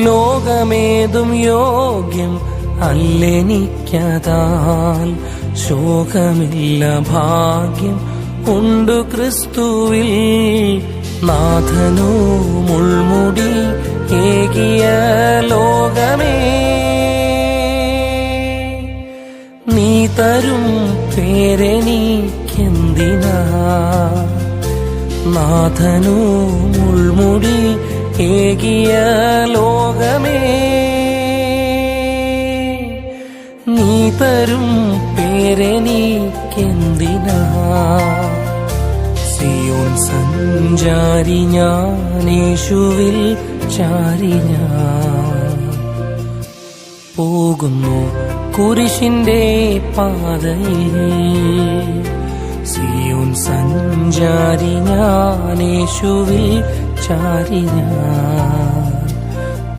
ലോകമേതും യോഗ്യം അല്ലെനിക്കതാൽ ശോകമില്ല ഭാഗ്യം ഉണ്ടു ക്രിസ്തുവിൽ. നാഥനോ മുൾമുടി ഏകിയ ലോകമേ, നീ തരും പേരെനിക്കെന്തിനാ? നാഥനോ മുൾമുടി ഏകിയ ലോകമേ, നീ തരും പേരെനിക്കെന്തിനാ? സിയോൻ സഞ്ചാരി ഞാൻ, യേശുവിൽ ചാരി ഞാൻ പോകുന്നു കുരിശിന്റെ പാതയിൽ. സിയോൻ സഞ്ചാരി ഞാൻ, യേശുവിൽ ചാരി ഞാൻ